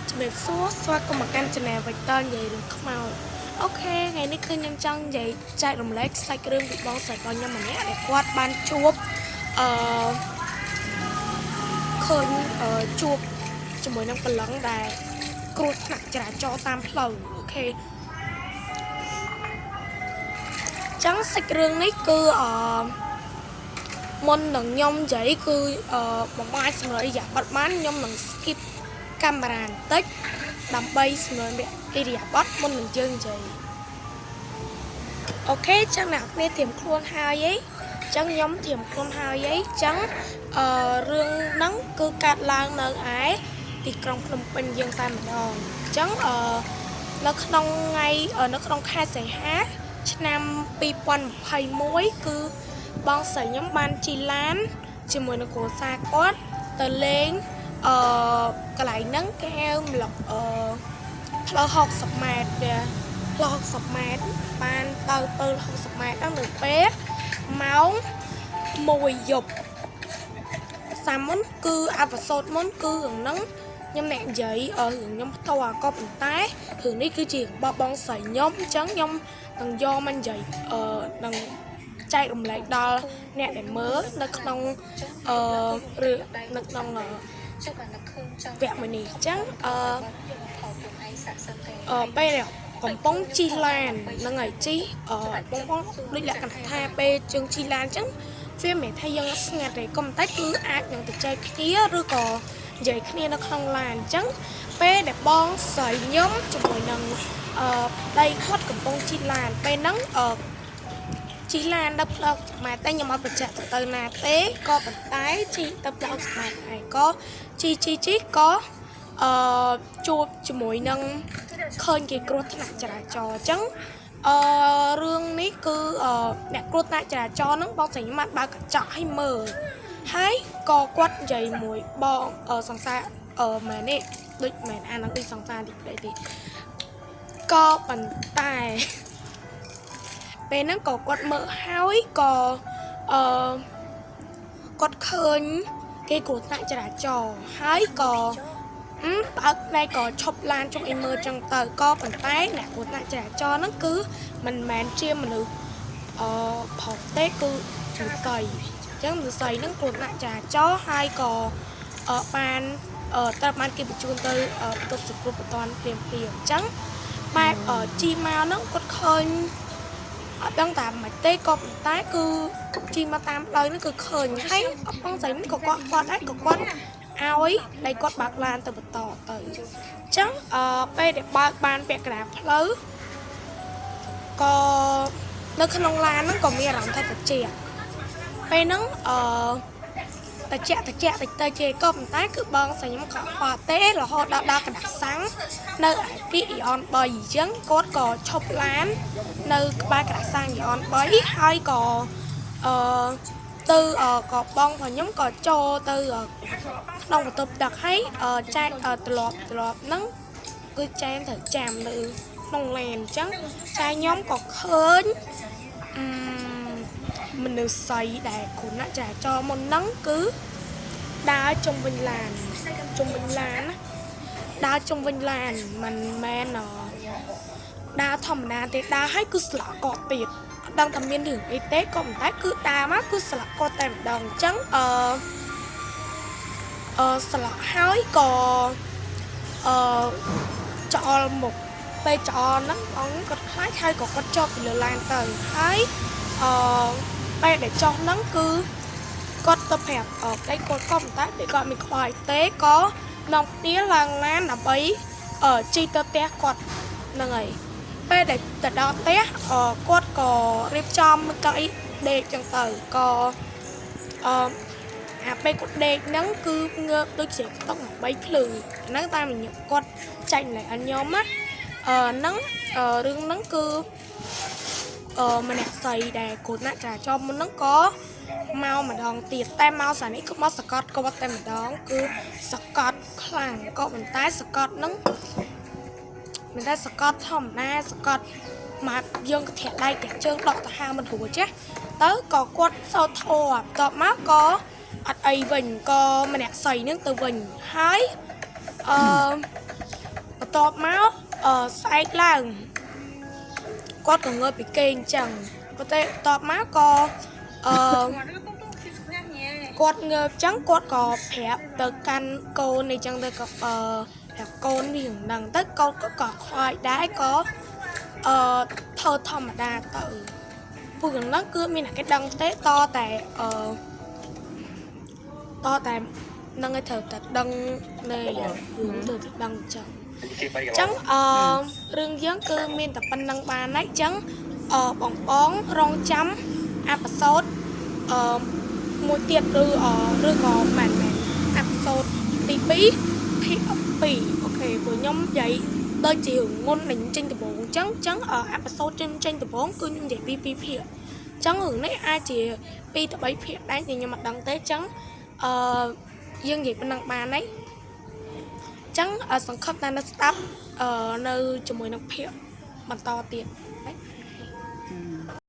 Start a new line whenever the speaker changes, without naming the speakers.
ជំរាបសួរស្វាគមន៍មកកាន់ Channel វិចតនិយាយរឿងខ្មោចអូខេថ្ងៃនេះគឺខ្ញុំចង់និយាយចែករំលែកសាច់រឿងពីបងស្រីរបស់ខ្ញុំម្នាក់ដែលគាត់បានជួបឃើញជួបជាមួយនឹងប្រឡឹងដែលគ្រោះថ្នាក់ចរាចរណ៍តាមផ្លូវអូខេចឹងសាច់រឿងនេះគឺមុននឹងខ្ញុំនិយាយគឺបងអាចសម្រាប់យ៉ាបတ်បានខ្ញុំនឹង skip កាមេរ៉ាបន្តិចដើម្បីសម្រាប់អ៊ីរីយ៉ាបတ်មុននឹងយើងនិយាយអូខេចឹងអ្នកគ្នាត្រៀមខ្លួនហើយអីចឹងខ្ញុំត្រៀមខ្លួនហើយអីចឹងរឿងហ្នឹងគឺកាត់ឡើងនៅឯទីក្រុងភ្នំពេញយើងតែម្ដងចឹងនៅក្នុងថ្ងៃនៅក្នុងខែសីហាឆ្នាំ2021គឺបងស្រីខ្ញុំបានជិះឡានជាមួយនឹងគ្រួសារគាត់ទៅលេងកន្លែងហ្នឹងគេហៅម្លឹកផ្លូវ60ម៉ែត្រវាផ្លូវ60ម៉ែត្របានទៅ60ម៉ែត្រដល់នៅពេលម៉ោង1យប់សាមុនគឺអបសោតមុនគឺរឿងហ្នឹងខ្ញុំអ្នកនិយាយរឿងខ្ញុំផ្ទាល់ក៏ប៉ុន្តែរឿងនេះគឺជាបងស្រីខ្ញុំអញ្ចឹងខ្ញុំនឹងយកមកនិយាយនឹងចែករំលែកដល់អ្នកដែលមើលនៅក្នុងរឿងនៅក្នុងវគ្គមួយនេះអញ្ចឹងពេលកំពុងជិះឡានហ្នឹងហើយជិះបងដូចលក្ខណៈថាពេលជើងជិះឡានអញ្ចឹងវាមិនថាយើងស្ងាត់ទេក៏ប៉ុន្តែគឺអាចនឹងទៅចែកគ្នាឬក៏និយាយគ្នានៅក្នុងឡានអញ្ចឹងពេលដែលបងស្រីខ្ញុំជាមួយនឹងដៃគាត់កំពុងជិះឡានពេលហ្នឹងជិះឡានដល់ផ្លូវម៉ែតែខ្ញុំអត់បញ្ជាក់ទៅណាទេក៏ប៉ុន្តែជិះទៅផ្លូវម៉ែហើយក៏ជីក៏ជួបជាមួយនឹងឃើញគេគ្រោះថ្នាក់ចរាចរណ៍អញ្ចឹងរឿងនេះគឺអ្នកគ្រោះថ្នាក់ចរាចរណ៍ហ្នឹងបងស្រីខ្ញុំបានបើកកញ្ចក់ឲ្យមើលហើយក៏គាត់និយាយមួយបងសង្សារមែននេះដូចមែនអានដូចសង្សារតិចទេក៏ប៉ុន្តែពេលហ្នឹងក៏គាត់មើលហើយក៏គាត់ឃើញគេគ្រោះថ្នាក់ចរាចរណ៍ហើយក៏បើកដៃក៏ឈប់ឡានជុំអីមើលចឹងទៅក៏ប៉ុន្តែអ្នកគ្រោះថ្នាក់ចរាចរណ៍ហ្នឹងគឺមិនមែនជាមនុស្សផុសទេគឺជាស្រីអញ្ចឹងមនុស្សស្រីហ្នឹងគ្រោះថ្នាក់ចរាចរណ៍ហើយក៏បានត្រូវបានគេបញ្ជូនទៅបន្ទប់សង្គ្រោះបន្ទាន់ភ្លាមអញ្ចឹងបែបជីមកហ្នឹងគាត់ឃើញអត់ដឹងតាមមិនទេក៏ប៉ុន្តែគឺជីមកតាមផ្លូវហ្នឹងគឺឃើញហើយបងស្រីហ្នឹងក៏គាត់ដែរក៏គាត់ឲ្យដៃគាត់បើកឡានទៅបន្តទៅអញ្ចឹងពេលដែលបើកបានពាក់កណ្ដាលផ្លូវក៏នៅក្នុងឡានហ្នឹងក៏មានអារម្មណ៍ថាត្រជាក់ពេលហ្នឹងត្រជាក់តិចជេក៏ប៉ុន្តែគឺបងស្រីខ្ញុំក៏អត់ទេរហូតដល់កណ្ដាស់សាំងនៅឯទីអ៊ីអន3អញ្ចឹងគាត់ក៏ឈប់ឡាននៅក្បែរកណ្ដាស់សាំងអ៊ីអន3ហើយក៏ទៅក៏បងរបស់ខ្ញុំក៏ចូលទៅក្នុងបន្ទប់ដឹកហើយចែកត្រឡប់ហ្នឹងគឺចែមត្រូវចាំនៅក្នុងឡានអញ្ចឹងតែខ្ញុំក៏ឃើញមនុស្សស្រីដែលគ្រោះថ្នាក់ចរាចរណ៍មុនហ្នឹងគឺដើរជុំវិញឡានដើរជុំវិញឡានមិនមែនដើរធម្មតាទេដើរហើយគឺស្លាកកត់ទៀតអត់ដឹងថាមានរឿងអីទេក៏ប៉ុន្តែគឺដើរមកគឺស្លាកកត់តែម្ដងអញ្ចឹងស្លាកហើយក៏ចោលមុខពេលចោលហ្នឹងបងគាត់ខ្លាចហើយក៏គាត់ចុះពីលើឡានទៅហើយពេលដែលចុះហ្នឹងគឺគាត់ទៅប្រាប់ដៃគាត់ក៏ប៉ុន្តែពេលគាត់មិនខ្លាចទេក៏នាំគ្នាឡើងឡានដើម្បីជិះទៅផ្ទះគាត់ហ្នឹងហើយពេលដែលទៅដល់ផ្ទះគាត់ក៏រៀបចំកៅអីដេកចឹងទៅក៏អាពេលគាត់ដេកហ្នឹងគឺងើបដូចជាខ្ទង់3ភ្លឺហ្នឹងតាមញឹកគាត់ចាញ់lạiអញខ្ញុំណាហ្នឹងរឿងហ្នឹងគឺម្នាក់ស្រីដែលគ្រោះថ្នាក់ចរាចរណ៍មុនហ្នឹងក៏មកម្ដងទៀតតែមកស្រានេះគឺមកសកត់គាត់តែម្ដងគឺសកត់ខ្លាំងក៏ប៉ុន្តែសកត់ហ្នឹងមិនតែសកត់ធម្មតាសកត់មកយើងក៏ធាក់ដៃធាក់ជើងដកទៅហាមិនរួចទេទៅក៏គាត់សោតធေါ်បន្ទាប់មកក៏អត់អីវិញក៏ម្នាក់ស្រីហ្នឹងទៅវិញហើយ បន្ទាប់មកស្អែកឡើងគាត់ក៏ងើបពីគេអញ្ចឹងប៉ុន្តែបន្ទាប់មកក៏គាត់ងើបចឹងគាត់ក៏ប្រាប់ទៅកាន់កូននេះចឹងទៅក៏ប្រាប់កូននេះហ្នឹងទៅកូនក៏ខ្លាចដែរក៏ធ្វើធម្មតាទៅពួកហ្នឹងគឺមានតែគេដឹងទេតតែនឹងឲ្យត្រូវតែដឹងនៃរឿងទៅតែដឹងចឹងរឿងយើងគឺមានតែប៉ុណ្្នឹងបានហើយចឹងបងរងចាំអេពីសូតមួយទៀតឬក៏មិនអេពីសូតទី2ភាគ2អូខេព្រោះខ្ញុំនិយាយដូចជាងុននឹងចេញដំបូងអញ្ចឹងអេពីសូតចេញដំបូងគឺខ្ញុំនិយាយពី2ភាគអញ្ចឹងរឿងនេះអាចជា2ទៅ3ភាគដែរតែខ្ញុំមិនដឹងទេអញ្ចឹងយើងនិយាយប៉ុណ្ណឹងបានហើយអញ្ចឹងសង្ឃឹមថានៅស្ដាប់នៅជាមួយនឹងភាគបន្តទៀត